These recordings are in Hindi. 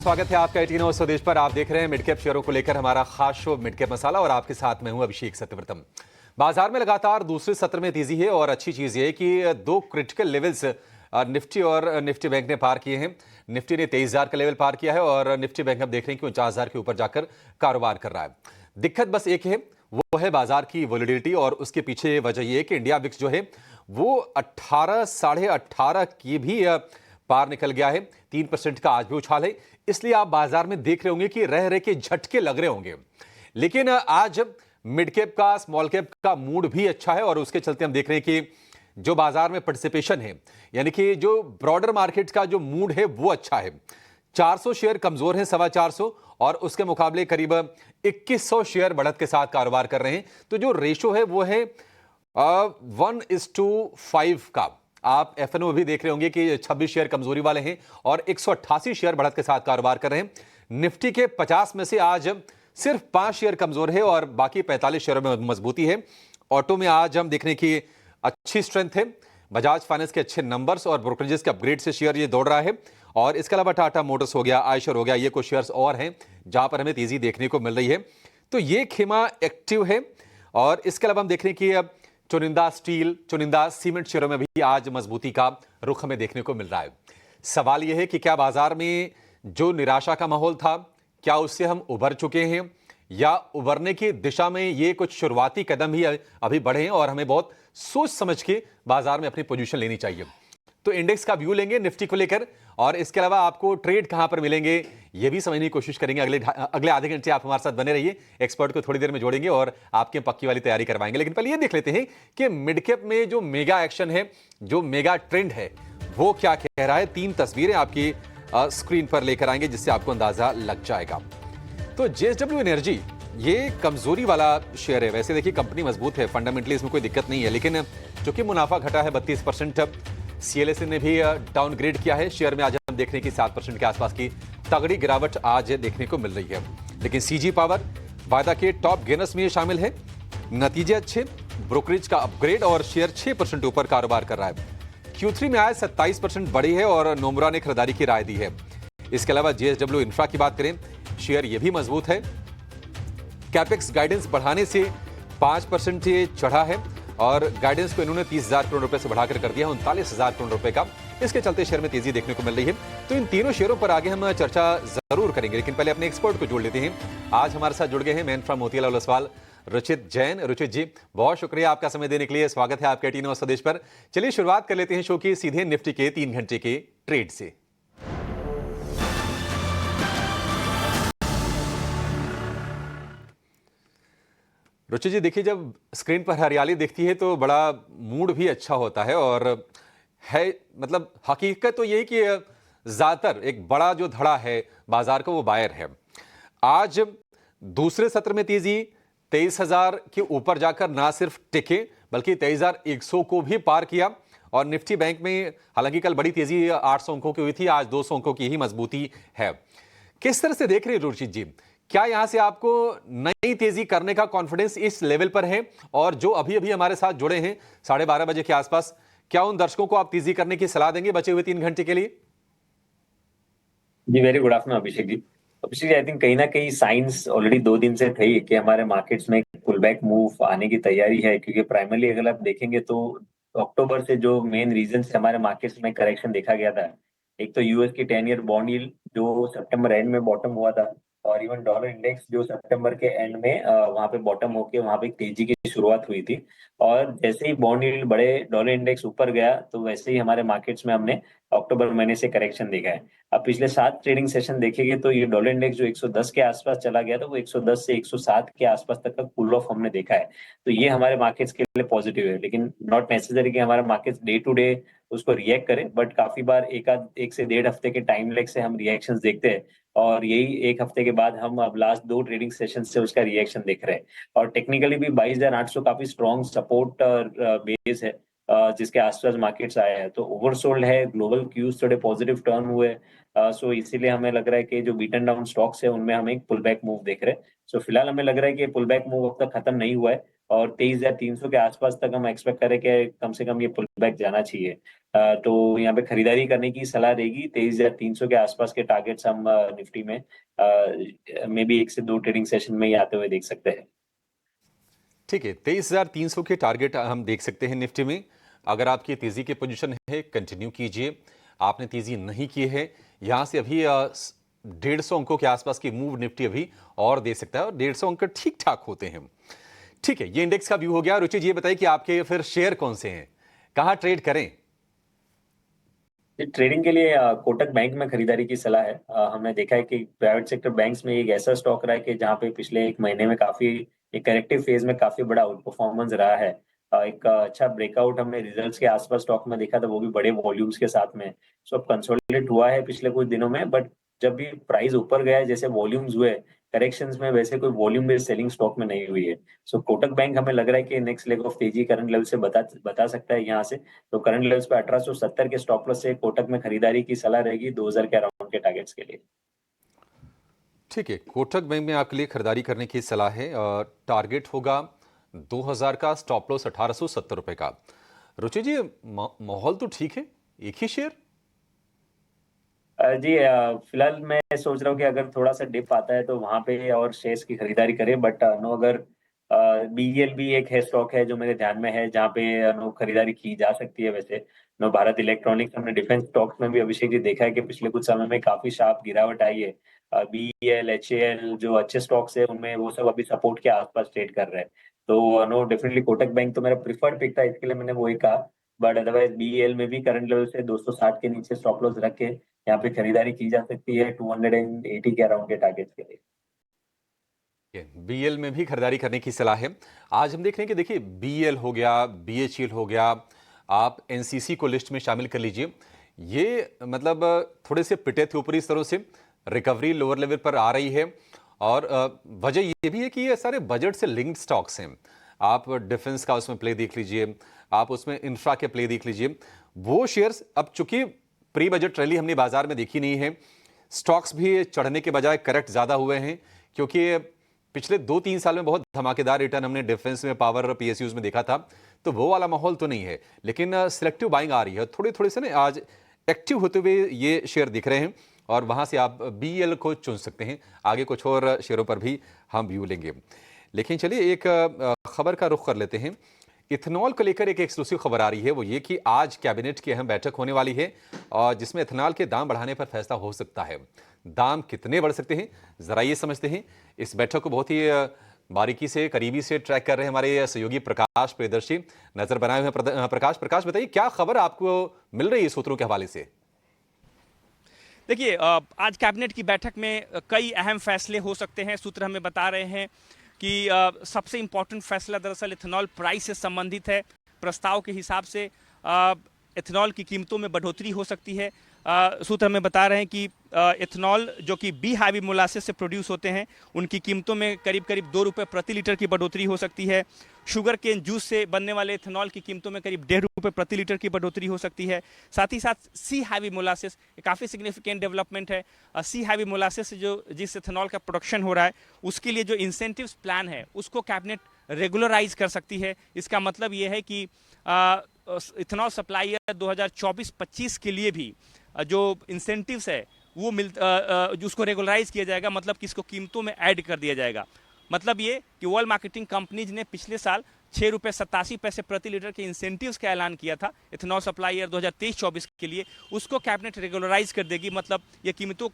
स्वागत है आपका 18 और स्वदेश पर। आप देख रहे हैं मिड कैप शेयरों को लेकर हमारा खास शो मिड कैप मसाला और आपके साथ मैं हूं अभिषेक सत्यव्रतम। बाजार में लगातार दूसरे सत्र में तेजी है और अच्छी चीज ये है कि दो क्रिटिकल लेवल्स निफ्टी और निफ्टी बैंक ने पार किए हैं। निफ्टी ने 23,000 का लेवल पार किया है और निफ्टी बैंक हम देख रहे हैं कि 49,000 के ऊपर जाकर कारोबार कर रहा है। दिक्कत बस एक है, वो है बाजार की वोलेटिलिटी और उसके पीछे वजह यह है कि इंडिया विक्स जो है वो 18 साढ़े 18 की भी पार निकल गया है। 3% का आज भी उछाल है, इसलिए आप बाजार में देख रहे होंगे कि रह रहे के झटके लग रहे होंगे। लेकिन आज मिड कैप का स्मॉल कैप का मूड भी अच्छा है और उसके चलते हम देख रहे हैं कि जो बाजार में पार्टिसिपेशन है, यानी कि जो ब्रॉडर मार्केट का जो मूड है वो अच्छा है। 400 शेयर कमजोर हैं, 425 और उसके मुकाबले करीब 2100 शेयर बढ़त के साथ कारोबार कर रहे हैं। तो जो रेशो है वो है 1:5 का। आप एफएनओ में भी देख रहे होंगे कि 26 शेयर कमजोरी वाले हैं और 188 शेयर बढ़त के साथ कारोबार कर रहे हैं। निफ्टी के 50 में से आज सिर्फ 5 शेयर कमजोर है और बाकी 45 शेयरों में मजबूती है। ऑटो में आज हम देख रहे हैं कि अच्छी स्ट्रेंथ है। बजाज फाइनेंस के अच्छे नंबर्स और ब्रोकरेजेस के अपग्रेड से शेयर ये दौड़ रहा है। और इसके अलावा टाटा मोटर्स हो गया, आयशर हो गया, ये कुछ शेयर्स और हैं जहां पर हमें तेजी देखने को मिल रही है। तो ये खेमा एक्टिव है। और इसके अलावा हम देख रहे हैं कि चुनिंदा स्टील, चुनिंदा सीमेंट शेयरों में भी आज मजबूती का रुख हमें देखने को मिल रहा है। सवाल यह है कि क्या बाजार में जो निराशा का माहौल था, क्या उससे हम उभर चुके हैं या उभरने की दिशा में ये कुछ शुरुआती कदम ही अभी बढ़े हैं और हमें बहुत सोच समझ के बाजार में अपनी पोजीशन लेनी चाहिए। तो इंडेक्स का व्यू लेंगे निफ्टी को लेकर और इसके अलावा आपको ट्रेड कहां पर मिलेंगे ये भी समझने की कोशिश करेंगे। अगले आधे घंटे आप हमारे साथ बने रहिए। एक्सपर्ट को थोड़ी देर में जोड़ेंगे और आपके पक्की वाली तैयारी करवाएंगे। लेकिन पहले ये देख लेते हैं कि मिड कैप में जो मेगा एक्शन है, जो मेगा ट्रेंड है, वो क्या कह रहा है। 3 तस्वीरें आपकी स्क्रीन पर लेकर आएंगे जिससे आपको अंदाजा लग जाएगा। तो जेएसडब्ल्यू एनर्जी ये कमजोरी वाला शेयर है। वैसे देखिए कंपनी मजबूत है, फंडामेंटली इसमें कोई दिक्कत नहीं है, लेकिन चूंकि मुनाफा घटा है 32%, सीएलएसए ने भी डाउनग्रेड किया है। शेयर में आज हम देख रहे हैं कि 7% के आसपास की तगड़ी गिरावट आज देखने को मिल रही है। लेकिन सीजी पावर वायदा के टॉप गेनर्स में ये शामिल है। नतीजे अच्छे, ब्रोकरेज का अपग्रेड और शेयर 6% ऊपर कारोबार कर रहा है। Q3 में आय 27% बढ़ी है और नोमरा ने खरीदारी की राय दी है। इसके अलावा जेएसडब्ल्यू इंफ्रा की बात करें, शेयर ये भी मजबूत है। कैपेक्स गाइडेंस बढ़ाने से 5% ये चढ़ा है और गाइडेंस को इन्होंने 30,000 करोड़ रुपए से बढ़ाकर कर दिया 39,000 करोड़ रुपए का। इसके चलते शेयर में तेजी देखने को मिल रही है। तो इन तीनों शेयरों पर आगे हम चर्चा जरूर करेंगे, लेकिन पहले अपने एक्सपर्ट को जोड़ लेते हैं। आज हमारे साथ जुड़ गए हैं मैन फ्रॉम मोतीलाल ओसवाल, रुचित जैन। रुचित जी, बहुत शुक्रिया आपका समय देने के लिए। स्वागत है आपके 18 और स्वदेश पर। चलिए शुरुआत कर लेते हैं शो की सीधे निफ्टी के 3 घंटे के ट्रेड से। रुचि जी, देखिए जब स्क्रीन पर हरियाली दिखती है तो बड़ा मूड भी अच्छा होता है और है, मतलब हकीकत तो यही कि ज्यादातर एक बड़ा जो धड़ा है बाजार का वो बायर है। आज दूसरे सत्र में तेजी 23,000 के ऊपर जाकर ना सिर्फ टिके बल्कि 23,100 को भी पार किया। और निफ्टी बैंक में हालांकि कल बड़ी तेजी 800 अंकों की हुई थी, आज 200 अंकों की ही मजबूती है। किस तरह से देख रहे हैं रुचित जी, क्या यहां से आपको नई तेजी करने का कॉन्फिडेंस इस लेवल पर है? और जो अभी अभी हमारे साथ जुड़े हैं 12:30 बजे के आसपास, क्या उन दर्शकों को आप तेजी करने की सलाह देंगे बचे हुए 3 घंटे के लिए? जी, very good afternoon Abhishek ji. Abhishek ji, I think कहीं ना कहीं साइंस ऑलरेडी 2 दिन से थे कि हमारे मार्केट्स में पुल बैक मूव आने की तैयारी है, क्योंकि प्राइमरली अगर आप देखेंगे तो अक्टूबर से जो मेन रीजन से हमारे मार्केट्स में करेक्शन देखा गया था, एक तो यूएस की 10 ईयर बॉन्ड यील्ड जो सितंबर एंड में बॉटम हुआ था, और इवन डॉलर इंडेक्स जो सितंबर के एंड में वहां पे बॉटम होके वहां पे एक तेजी की शुरुआत हुई थी। और जैसे ही बॉन्ड यील्ड बढ़े, डॉलर इंडेक्स ऊपर गया, तो वैसे ही हमारे मार्केट्स में हमने अक्टूबर महीने से करेक्शन देखा है। अब पिछले 7 ट्रेडिंग सेशन देखेंगे तो ये डॉलर इंडेक्स जो 110 के आसपास चला गया था, वो 110 से 107 के आसपास तक का कूल ऑफ हमने देखा है। तो ये हमारे मार्केट्स के लिए पॉजिटिव है, लेकिन नॉट नेसेसरी कि हमारे मार्केट्स डे टू डे उसको रिएक्ट करें, बट काफी बार एक से 1.5 हफ्ते के टाइम लेग से हम रिएक्शंस देखते हैं, और यही 1 हफ्ते के बाद हम अब लास्ट 2 ट्रेडिंग सेशन से उसका रिएक्शन देख रहे हैं। और टेक्निकली भी 22,800 काफी स्ट्रॉन्ग सपोर्ट बेस है जिसके आसपास मार्केट्स आए हैं। तो ओवरसोल्ड है, ग्लोबल क्यूज थोड़े पॉजिटिव टर्न हुए, सो इसीलिए हमें लग रहा है कि जो बीटन डाउन स्टॉक्स है उनमें हम एक पुल बैक मूव देख रहे हैं। सो फिलहाल हमें लग रहा है कि पुल बैक मूव अब तक खत्म नहीं हुआ है और 23,300 के आसपास तक हम एक्सपेक्ट करें कि कम से कम ये पुल बैक जाना चाहिए। तो यहाँ पे खरीदारी करने की सलाह रहेगी। 23,300 के आसपास के टारगेट्स हम निफ्टी में मे बी 1 से 2 ट्रेडिंग सेशन में ही आते हुए देख सकते हैं। ठीक है, 23,300 के टारगेट हम देख सकते हैं निफ्टी में। अगर आपकी तेजी की पोजीशन है, कंटिन्यू कीजिए। आपने तेजी नहीं की है, यहां से अभी 150 अंकों के आसपास की मूव निफ्टी अभी और दे सकता है और 150 अंक ठीक ठाक होते हैं। ठीक है, ये इंडेक्स का व्यू हो गया। रुचि जी, ये बताइए कि आपके फिर शेयर कौन से हैं, कहां ट्रेड करें? ट्रेडिंग के लिए कोटक बैंक में खरीदारी की सलाह है। हमने देखा है कि प्राइवेट सेक्टर बैंक्स में एक ऐसा स्टॉक रहा है कि जहाँ पे पिछले एक महीने में काफी एक करेक्टिव फेज में काफी बड़ा आउट परफॉर्मेंस रहा है। एक अच्छा ब्रेकआउट हमने रिजल्ट्स के आसपास स्टॉक में देखा था, वो भी बड़े वॉल्यूम्स के साथ में। सो अब कंसोलिडेट हुआ है पिछले कुछ दिनों में, बट जब भी प्राइस ऊपर गया है, जैसे वॉल्यूम्स हुए करेक्शंस में, वैसे कोई वॉल्यूम बेस्ड सेलिंग स्टॉक में नहीं हुई है। सो कोटक बैंक हमें लग रहा है कि नेक्स्ट लेग ऑफ तेजी करंट लेवल से बता सकता है यहाँ से। तो करंट लेवल्स पे 1870 के स्टॉप लॉस से कोटक में खरीदारी की सलाह रहेगी 2000 के अराउंड के टारगेट्स के लिए। ठीक है, कोटक बैंक में आपके लिए खरीदारी करने की सलाह है और टारगेट होगा 2000 का, स्टॉप लॉस 1870 रुपए का। रुचि जी, माहौल तो ठीक है, एक ही शेयर? जी, फिलहाल मैं सोच रहा हूँ कि अगर थोड़ा सा डिप आता है तो वहां पे और शेयर्स की खरीदारी करें, बट नो, अगर बीईएल भी एक है स्टॉक है जो मेरे ध्यान में है जहाँ पे नो खरीदारी की जा सकती है। वैसे नो, भारत इलेक्ट्रॉनिक्स, हमने डिफेंस स्टॉक्स में भी अभिषेक जी देखा है कि पिछले कुछ समय में काफी शार्प गिरावट आई है। बीईएल, एचएएल जो अच्छे स्टॉक्स है उनमें वो सब अभी सपोर्ट के आसपास ट्रेड कर रहे हैं। तो नो, डेफिनेटली कोटक बैंक तो मेरा प्रिफर्ड पिक था, इसके लिए मैंने वही कहा। बट अदरवाइज बीईएल में भी करंट लेवल से 260 के नीचे स्टॉप लॉस रख के यहाँ पे खरीदारी की जा सकती है 280 के अराउंड के टारगेट के लिए। बीएल में भी खरीदारी करने की सलाह है। आज हम देख रहे हैं कि देखिए, बीएल हो गया, बीएचईएल हो गया, आप एनसीसी को लिस्ट में शामिल कर लीजिए। ये मतलब थोड़े से पिटे थे ऊपरी स्तरों से, रिकवरी लोअर लेवल पर आ रही है और वजह ये भी है कि ये सारे बजट से लिंक्ड स्टॉक्स हैं। आप डिफेंस का उसमें प्ले देख लीजिए, आप उसमें इंफ्रा के प्ले देख लीजिए। वो शेयर्स अब चूंकि प्री बजट रैली हमने बाजार में देखी नहीं है, स्टॉक्स भी चढ़ने के बजाय करेक्ट ज्यादा हुए हैं, क्योंकि पिछले 2-3 साल में बहुत धमाकेदार रिटर्न हमने डिफेंस में, पावर, पीएसयूज में देखा था। तो वो वाला माहौल तो नहीं है, लेकिन सिलेक्टिव बाइंग आ रही है थोड़े थोड़े से ना। आज एक्टिव होते हुए ये शेयर दिख रहे हैं और वहां से आप बीएल को चुन सकते हैं। आगे कुछ और शेयरों पर भी हम व्यू लेंगे, लेकिन चलिए एक खबर का रुख कर लेते हैं। इथेनॉल को लेकर एक एक्सक्लूसिव खबर आ रही है, वो ये कि आज कैबिनेट की अहम बैठक होने वाली है और जिसमें इथेनॉल के दाम बढ़ाने पर फैसला हो सकता है। दाम कितने बढ़ सकते हैं, जरा ये समझते हैं। इस बैठक को बहुत ही बारीकी से, करीबी से ट्रैक कर रहे हैं हमारे सहयोगी प्रकाश प्रियदर्शी, नजर बनाए हुए प्रकाश बताइए क्या खबर आपको मिल रही है सूत्रों के हवाले से? देखिए, आज कैबिनेट की बैठक में कई अहम फैसले हो सकते हैं। सूत्र हमें बता रहे हैं कि सबसे इंपॉर्टेंट फैसला दरअसल इथेनॉल प्राइस से संबंधित है। प्रस्ताव के हिसाब से इथेनॉल की कीमतों में बढ़ोतरी हो सकती है। सूत्र हमें बता रहे हैं कि इथेनॉल जो कि बी हावी मोलासेस से प्रोड्यूस होते हैं, उनकी कीमतों में करीब करीब 2 रुपये प्रति लीटर की बढ़ोतरी हो सकती है। शुगर केन जूस से बनने वाले इथेनॉल की कीमतों में करीब 1.5 रुपये प्रति लीटर की बढ़ोतरी हो सकती है। साथ ही साथ सी हैवी मोलासेस, काफ़ी सिग्निफिकेंट डेवलपमेंट है। सी हैवी मोलासेस से जो जिस इथेनॉल का प्रोडक्शन हो रहा है, उसके लिए जो इंसेंटिव्स प्लान है उसको कैबिनेट रेगुलराइज कर सकती है। इसका मतलब ये है कि इथेनॉल सप्लाई 2024-25 के लिए भी जो इंसेंटिव्स है वो जो उसको रेगुलराइज किया जाएगा, मतलब कि इसको कीमतों में ऐड कर दिया जाएगा। मतलब ये कि वर्ल्ड मार्केटिंग कंपनीज ने पिछले साल 6 रुपये 87 पैसे प्रति लीटर के इंसेंटिव्स का ऐलान किया था इथेनॉल सप्लाई ईयर 2023-24 के लिए, उसको कैबिनेट रेगुलराइज कर देगी। मतलब ये कीमतों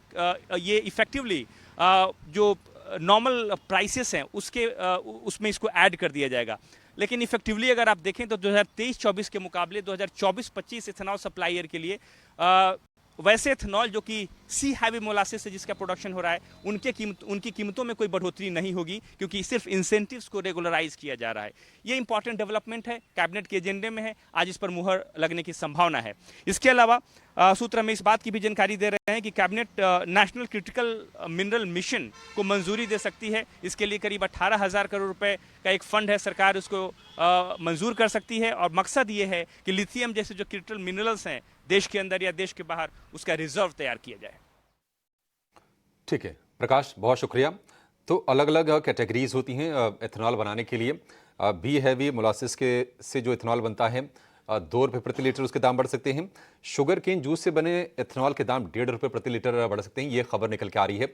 ये इफेक्टिवली जो नॉर्मल प्राइसेस हैं उसमें इसको ऐड कर दिया जाएगा। लेकिन इफेक्टिवली अगर आप देखें तो 2023-24 के मुकाबले 2024-25 इथेनॉल सप्लाई ईयर के लिए वैसे इथेनॉल जो कि सी हैवी मोलासेस से जिसका प्रोडक्शन हो रहा है, उनकी कीमतों में कोई बढ़ोतरी नहीं होगी, क्योंकि सिर्फ इंसेंटिव्स को रेगुलराइज किया जा रहा है। ये इंपॉर्टेंट डेवलपमेंट है, कैबिनेट के एजेंडे में है, आज इस पर मुहर लगने की संभावना है। इसके अलावा सूत्र हमें इस बात की भी जानकारी दे रहे हैं कि cabinet national critical mineral mission को मंजूरी दे सकती है। इसके लिए करीब 18,000 करोड़ रुपए का एक फंड है, सरकार उसको मंजूर कर सकती है। और मकसद ये है कि लिथियम जैसे जो क्रिटिकल मिनरल्स हैं देश के अंदर या देश के बाहर, उसका रिजर्व तैयार किया जाए। ठीक है प्रकाश, बहुत शुक्रिया। तो अलग अलग कैटेगरीज होती हैं एथेनॉल बनाने के लिए। बी हैवी मोलासिस के से जो एथेनॉल बनता है 2 रुपये प्रति लीटर उसके दाम बढ़ सकते हैं। शुगर केन जूस से बने एथेनॉल के दाम 1.5 रुपये प्रति लीटर बढ़ सकते हैं। ये खबर निकल के आ रही है।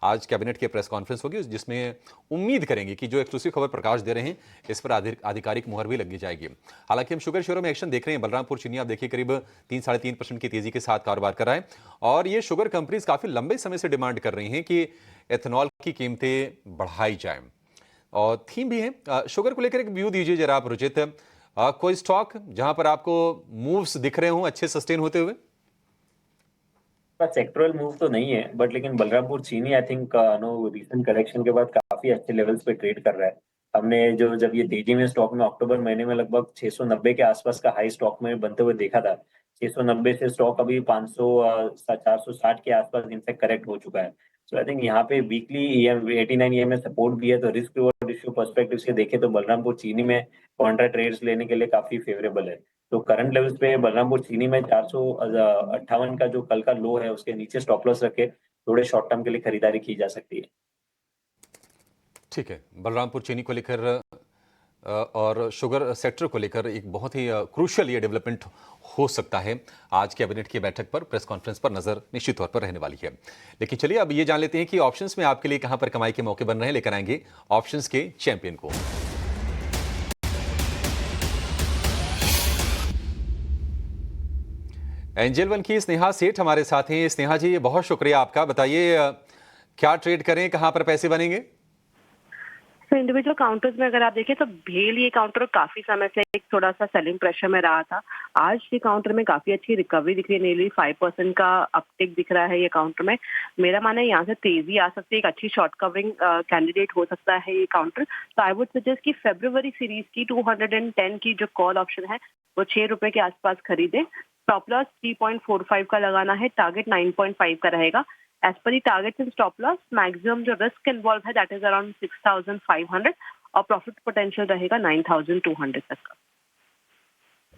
आज कैबिनेट की प्रेस कॉन्फ्रेंस होगी जिसमें उम्मीद करेंगे कि जो एक्सक्लूसिव खबर प्रकाश दे रहे हैं इस पर आधिकारिक मुहर भी लगी जाएगी। हालांकि हम शुगर शेयरों में एक्शन देख रहे हैं। बलरामपुर चीनी आप देखिए करीब 3-3.5% की तेजी के साथ कारोबार कर रहा है और ये शुगर कंपनीज काफी लंबे समय से डिमांड कर रही हैं कि एथेनॉल की कीमतें बढ़ाई जाएं और थीम भी है। शुगर को लेकर एक व्यू दीजिए जरा आप रुचित। कोई स्टॉक जहां पर आपको मूव्स दिख रहे हों अच्छे सस्टेन होते हुए? सेक्टरल मूव तो नहीं है, बट लेकिन Balrampur Chini I think no recent correction के बाद काफी अच्छे लेवल्स पे ट्रेड कर रहा है। हमने जो जब ये तेजी में स्टॉक में अक्टूबर महीने में लगभग 690 के आसपास का हाई स्टॉक में बनते हुए देखा था। 690 से स्टॉक अभी 500 460 के आसपास इनफेक्ट करेक्ट हो चुका है। सो आई थिंक यहाँ पे वीकली 89 EMA सपोर्ट भी है, तो रिस्क रिवॉर्ड इश्यू पर्सपेक्टिव से देखें तो बलरामपुर चीनी में कॉन्ट्रा ट्रेड्स लेने के लिए काफी फेवरेबल है। तो करंट लेवल्स पे बलरामपुर चीनी में 458 का जो कल का लो है उसके नीचे स्टॉप लॉस रखे थोड़े शॉर्ट टर्म के लिए खरीदारी की जा सकती है। ठीक है, बलरामपुर चीनी को लेकर और शुगर सेक्टर को लेकर एक बहुत ही क्रूशियल ये डेवलपमेंट हो सकता है। आज कैबिनेट की बैठक पर प्रेस कॉन्फ्रेंस पर नजर निश्चित तौर पर रहने वाली है। लेकिन चलिए अब ये जान लेते हैं कि ऑप्शंस में आपके लिए कहां पर कमाई के मौके बन रहे हैं। लेकर आएंगे ऑप्शंस के चैंपियन को। एंजल वन की स्नेहा सेठ हमारे साथ हैं। स्नेहा जी बहुत शुक्रिया आपका। बताइए क्या ट्रेड करें, कहां पर पैसे बनेंगे? तो इंडिविजुअल काउंटर्स में अगर आप देखें तो भेल ये काउंटर काफी समय से एक थोड़ा सा सेलिंग प्रेशर में रहा था। आज ये काउंटर में काफी अच्छी रिकवरी दिख रही है, नियरली 5% का अपटिक दिख रहा है ये काउंटर में। मेरा मानना है यहाँ से तेजी आ सकती है, एक अच्छी शॉर्ट कवरिंग कैंडिडेट हो सकता है ये काउंटर। तो आई वुड सजेस्ट कि फरवरी सीरीज की 210 की जो कॉल ऑप्शन है वो 6 रुपए के आसपास खरीदें। स्टॉप लॉस 3.45 का लगाना है, टारगेट 9.5 का रहेगा। As per the targets and stop loss maximum जो रिस्क इन्वॉल्व है दैट इज अराउंड 6,500 और प्रॉफिट पोटेंशियल रहेगा 9,200 तक का।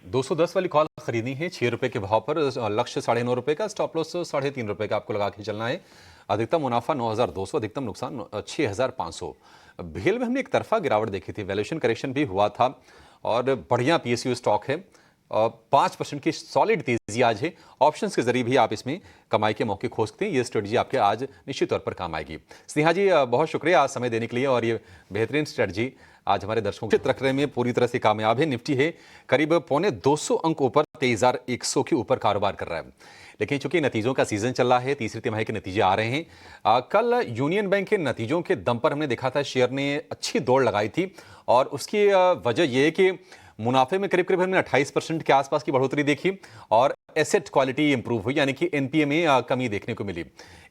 210 वाली कॉल खरीदनी है 6 रुपए के भाव पर, लक्ष्य 9.5 रुपए का, स्टॉप लॉस 3.5 रुपए का आपको लगा के चलना है। अधिकतम मुनाफा 9,200, अधिकतम नुकसान 6,500। भेल में हमने एक तरफा गिरावट देखी थी, वैल्यूएशन करेक्शन भी हुआ था और बढ़िया पीएसयू स्टॉक है। 5% की सॉलिड तेजी आज है। ऑप्शंस के जरिए भी आप इसमें कमाई के मौके खोज सकते हैं। ये स्ट्रेटजी आपके आज निश्चित तौर पर काम आएगी। स्नेहा जी बहुत शुक्रिया आज समय देने के लिए और ये बेहतरीन स्ट्रेटजी आज हमारे दर्शकों को रखने में पूरी तरह से कामयाब है। निफ्टी है करीब 250 अंक ऊपर 23,100 के ऊपर कारोबार कर रहा है। लेकिन चूंकि नतीजों का सीजन चल रहा है, तीसरी तिमाही के नतीजे आ रहे हैं। कल यूनियन बैंक के नतीजों के दम पर हमने देखा था शेयर ने अच्छी दौड़ लगाई थी और उसकी वजह यह है कि मुनाफे में करीब करीब हमने 28% के आसपास की बढ़ोतरी देखी और एसेट क्वालिटी इंप्रूव हुई, यानी कि एनपीए में कमी देखने को मिली।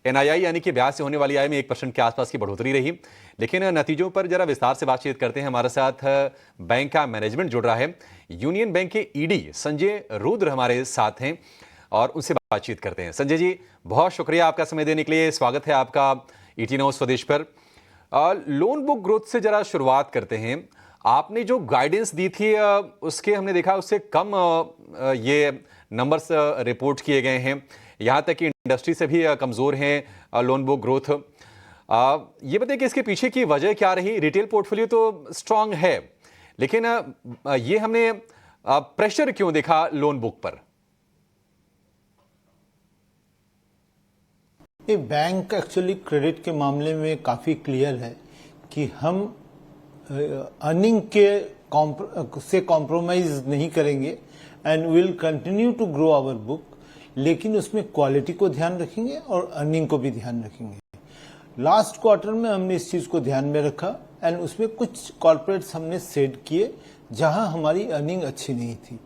एनआईआई यानी कि ब्याज से होने वाली आय में 1% के आसपास की बढ़ोतरी रही। लेकिन नतीजों पर जरा विस्तार से बातचीत करते हैं। हमारे साथ बैंक का मैनेजमेंट जुड़ रहा है। यूनियन बैंक के ईडी संजय रुद्र हमारे साथ हैं और उनसे बातचीत करते हैं। संजय जी बहुत शुक्रिया आपका समय देने के लिए। स्वागत है आपका ईटी नाउ स्वदेश पर। लोन बुक ग्रोथ से जरा शुरुआत करते हैं। आपने जो गाइडेंस दी थी उसके हमने देखा उससे कम ये नंबर्स रिपोर्ट किए गए हैं। यहाँ तक कि इंडस्ट्री से भी कमज़ोर हैं लोन बुक ग्रोथ। ये बताइए कि इसके पीछे की वजह क्या रही? रिटेल पोर्टफोलियो तो स्ट्रांग है लेकिन ये हमने प्रेशर क्यों देखा लोन बुक पर? ये बैंक एक्चुअली क्रेडिट के मामले में काफ़ी क्लियर है कि हम अर्निंग के से कॉम्प्रोमाइज नहीं करेंगे and will continue to grow our book, लेकिन उसमें क्वालिटी को ध्यान रखेंगे और अर्निंग को भी ध्यान रखेंगे। लास्ट क्वार्टर में हमने इस चीज को ध्यान में रखा एंड उसमें कुछ कॉर्पोरेट्स हमने सेट किए जहां हमारी अर्निंग अच्छी नहीं थी,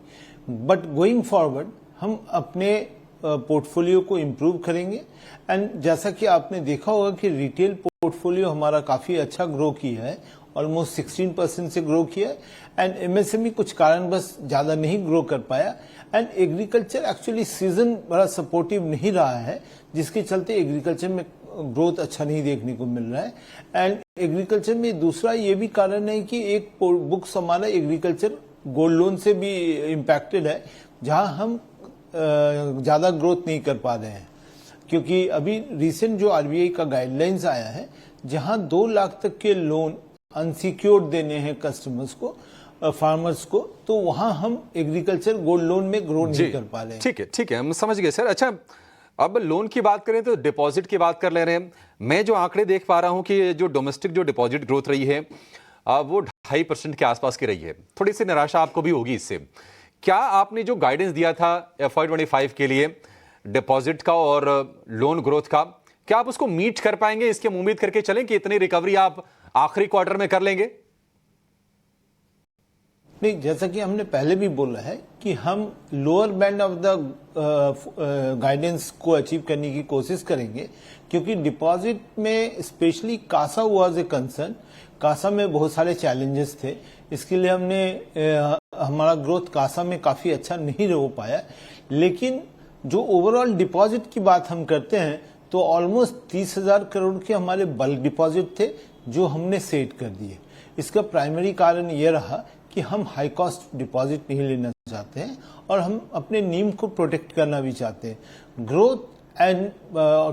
बट गोइंग फॉरवर्ड हम अपने पोर्टफोलियो को इम्प्रूव करेंगे। एंड जैसा कि आपने देखा होगा कि रिटेल पोर्टफोलियो हमारा काफी अच्छा ग्रो किया है, ऑलमोस्ट 16% से ग्रो किया है एंड एमएसएमई कुछ कारणवश ज्यादा नहीं ग्रो कर पाया एंड एग्रीकल्चर एक्चुअली सीजन बड़ा सपोर्टिव नहीं रहा है, जिसके चलते एग्रीकल्चर में ग्रोथ अच्छा नहीं देखने को मिल रहा है। एंड एग्रीकल्चर में दूसरा ये भी कारण है कि एक बुक हमारा एग्रीकल्चर गोल्ड लोन से भी इम्पैक्टेड है, जहां हम ज्यादा ग्रोथ नहीं कर पा रहे हैं क्योंकि अभी रिसेंट जो आरबीआई का गाइडलाइंस आया है, जहां 2 लाख तक के लोन अनसिक्योर्ड देने हैं कस्टमर्स को, फार्मर्स को, तो वहां हम एग्रीकल्चर गोल्ड लोन में ग्रो नहीं कर पा रहे हैं। ठीक है, हम समझ गए सर। अच्छा, अब लोन की बात करें तो डिपॉजिट की बात कर ले रहे हैं। मैं जो आंकड़े देख पा रहा हूं कि जो डोमेस्टिक जो डिपॉजिट ग्रोथ रही है वो 2.5% के आसपास की रही है। थोड़ी सी निराशा आपको भी होगी इससे। क्या आपने जो गाइडेंस दिया था FY25 के लिए डिपॉजिट का और लोन ग्रोथ का, क्या आप उसको मीट कर पाएंगे? इसकी हम उम्मीद करके चलें कि इतनी रिकवरी आप आखिरी क्वार्टर में कर लेंगे? नहीं, जैसा कि हमने पहले भी बोला है कि हम lower band of the guidance को अचीव करने की कोशिश करेंगे, क्योंकि डिपॉजिट में specially CASA was a concern. CASA में बहुत सारे चैलेंजेस थे, इसके लिए हमने हमारा ग्रोथ कासा में काफी अच्छा नहीं हो पाया। लेकिन जो ओवरऑल डिपॉजिट की बात हम करते हैं तो ऑलमोस्ट 30,000 करोड़ के हमारे बल्क डिपॉजिट थे जो हमने सेट कर दिए। इसका प्राइमरी कारण यह रहा कि हम हाई कॉस्ट डिपॉजिट नहीं लेना चाहते हैं और हम अपने नीम को प्रोटेक्ट करना भी चाहते हैं। Growth and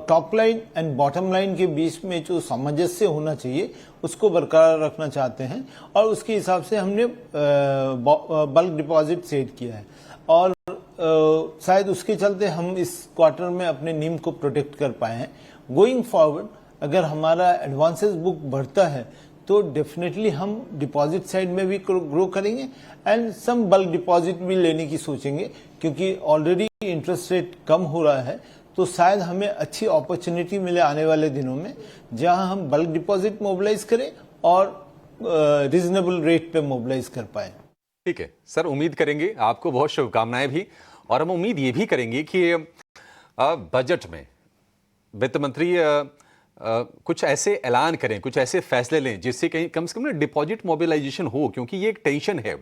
top line and bottom line के बीच में जो सामंजस्य होना चाहिए उसको बरकरार रखना चाहते हैं और उसके हिसाब से हमने बल्क डिपॉजिट सेट किया है और शायद उसके चलते हम इस क्वार्टर में अपने नीम को प्रोटेक्ट कर पाए हैं। गोइंग फॉरवर्ड अगर हमारा एडवांसेस बुक बढ़ता है तो डेफिनेटली हम डिपॉजिट साइड में भी ग्रो करेंगे एंड सम बल्क डिपॉजिट भी लेने की सोचेंगे, क्योंकि ऑलरेडी इंटरेस्ट रेट कम हो रहा है। तो शायद हमें अच्छी अपॉर्चुनिटी मिले आने वाले दिनों में, जहां हम बल्क डिपॉजिट मोबिलाइज करें और रीजनेबल रेट पे मोबिलाइज कर पाए। ठीक है सर, उम्मीद करेंगे। आपको बहुत शुभकामनाएं भी, और हम उम्मीद ये भी करेंगे कि बजट में वित्त मंत्री कुछ ऐसे ऐलान करें, कुछ ऐसे फैसले लें जिससे कहीं कम से कम ना डिपॉजिट मोबिलाइजेशन हो, क्योंकि ये एक टेंशन है।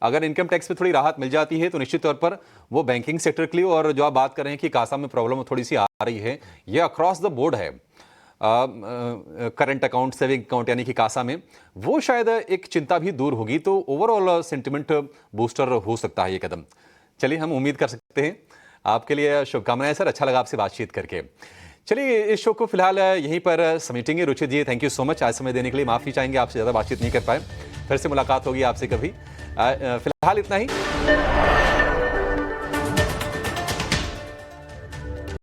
अगर इनकम टैक्स पे थोड़ी राहत मिल जाती है तो निश्चित तौर पर वो बैंकिंग सेक्टर के लिए, और जो आप बात कर रहे हैं कि कासा में प्रॉब्लम थोड़ी सी आ रही है, ये अक्रॉस द बोर्ड है। करंट अकाउंट, सेविंग अकाउंट यानी कि कासा में, वो शायद एक चिंता भी दूर होगी, तो ओवरऑल सेंटिमेंट बूस्टर हो सकता है ये कदम। चलिए, हम उम्मीद कर सकते हैं। आपके लिए शुभकामनाएं सर, अच्छा लगा आपसे बातचीत करके। चलिए, इस शो को फिलहाल यहीं पर समेटेंगे। रुचि जी, थैंक यू सो मच आज समय देने के लिए। माफ़ी चाहेंगे, आपसे ज़्यादा बातचीत नहीं कर पाए। फिर से मुलाकात होगी आपसे कभी। फिलहाल इतना ही।